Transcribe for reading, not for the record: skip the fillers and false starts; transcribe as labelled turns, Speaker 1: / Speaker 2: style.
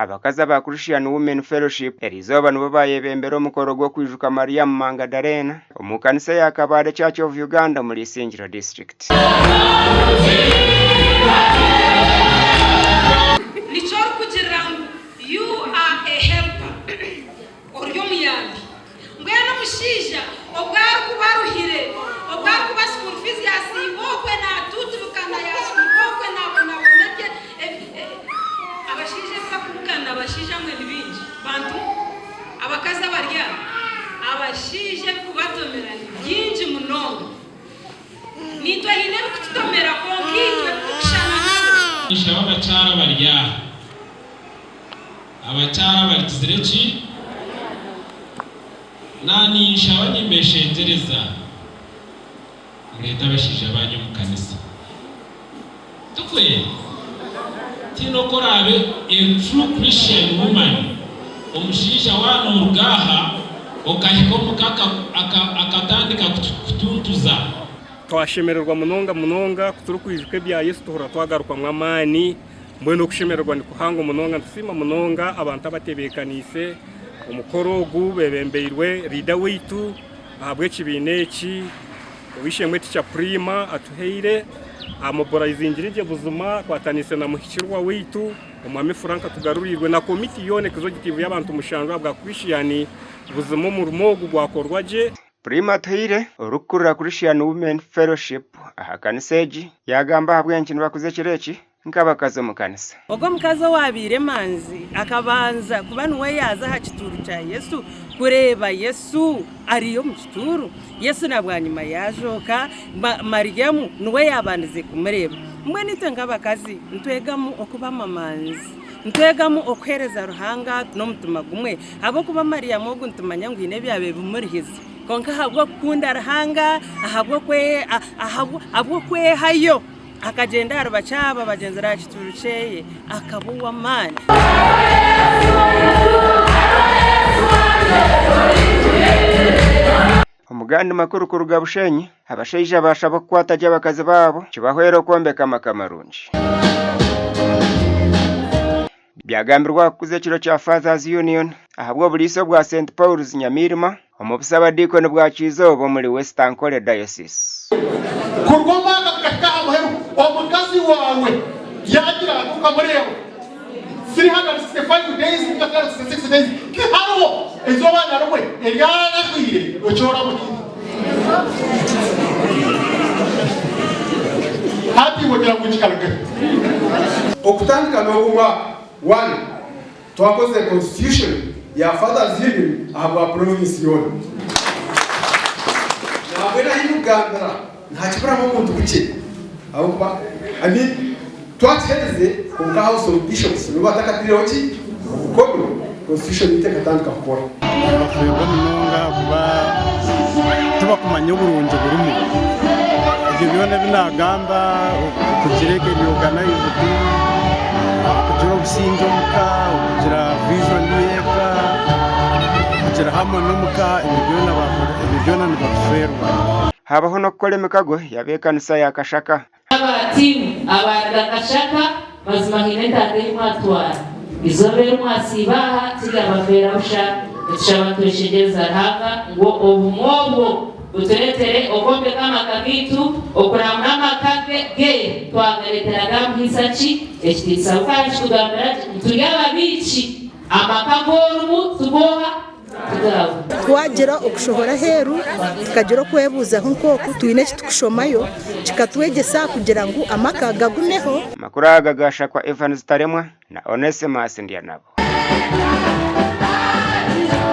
Speaker 1: abakazi ba Christian Women Fellowship erizoba nubo bayebembera omukoro gwo kwijuka Maria Magdalena omukanisa ya Kabale Church of Uganda muri Isingiro district.
Speaker 2: You are a helper or yomuyambi ngwena mushija obwari kubaruhire obwari kuba school fees yasibokwe na tutu bukana yasibokwe na boneke abashije bakukana abashije mwe nibinji bantu abakaza barya abashije kubatomera byinji munongo nitwa hine kututomera konkitwe kushana
Speaker 3: ishaba bacara barya abacara barizireki nani shabanye mbeshengereza leta bashije abanyu mu kanisa tukwe tino korabe a true Christian woman omushisha wano rugaha okahiko mukaka akatandika kutuntuza
Speaker 4: twashemererwa munonga kuturukwijwe bya Yesu tuhora twagaruka mwamani mbone kushemererwa ni kuhanga munonga nsima munonga abantu abatebekanise umukoro gubebembeirwe rida witu ahabwe kibineki wishemwe tica prima atuheire amoborizingirije buzuma kwatanise na muhikirwa witu umwami Franka tugarurirwe na komiti yone kizogitivu y'abantu mushanjwa bwa Christian buzuma mu rumogo gwakorwaje
Speaker 1: Prima Atuheire urukurira Christian Women Fellowship ahakaniseji yagamba habwenkintu bakuze kireki nk'abakazo mukanisa
Speaker 5: ubwo mukazo wabire manzi akabanza kuba nuwe yaza hakituru cya Yesu kureba Yesu ariyo mu kituru Yesu nabwanyuma yajoka Mariamu nuwe yabandize kumureba mwe nite nk'abakazi ntwegamu okuba mamanzi ntwegamu okwereza ruhanga no mutuma gumwe abo kuba Mariamu ubwo ntumanya ngo ine byabe bumurihize konka habwo kunda ruhanga ahabwo kwe hayo akagenda arabacaba bagenzi rachiturucheye akabuwa mani
Speaker 1: umugandi makuru ku Rugabushenyi abashayija bashaba kwatajya abakazi babo kibahwero kombeka makamarunji byagambirwa kuze kiro cya Fathers Union ahabwo buliso bwa St Paul's Nyamirima omubusaba dikoni bwa Kizobo muri Western Kole Diocese
Speaker 6: kurwama kakaka muheru omukazi wawe yagira kukamureba 365 days ngakara 66 days haro ezoba narwe eryana kwire ochora mu happy wogira kuchikaraga
Speaker 7: okutandika n'obumwa 1 twakoze constitution ya Fathers Union aba province yone nabera y'Uganda nta kibura mu muntu buke aho ani twathereze ku House of Bishops n'abatakatiriho ki kodo constitution itekatandika gukora
Speaker 8: abafuye munonga kuba tuba kumanya uburunje burimo ibyo byone binagamba kugireke organize kugira ubusinjo muka kugira vision yeka kugira hamwe n'umuka ibyo n'abaferwa
Speaker 1: habaho no gukora imikago yabekanisa ya Kashaka
Speaker 9: abatimu abanda Kashaka bazima hinetande mwatwara izobera mwasibaha tiga bafera usha tushabatweshegeza hanga ngo obumwobo uteretere okombe kama kabitu okuramuna makage ge twagareteraga muhisachi ekitisa ukaje kugambira tugaba bici amakagoru tuboha
Speaker 10: twagira okushohora heru tukagira kwebuza nk'uko twine kitushomayo kikatwegesa kugira ngo amakaga gumeho
Speaker 1: makuru agagasha kwa Evans Taremwa na Onesimus Ndianabo.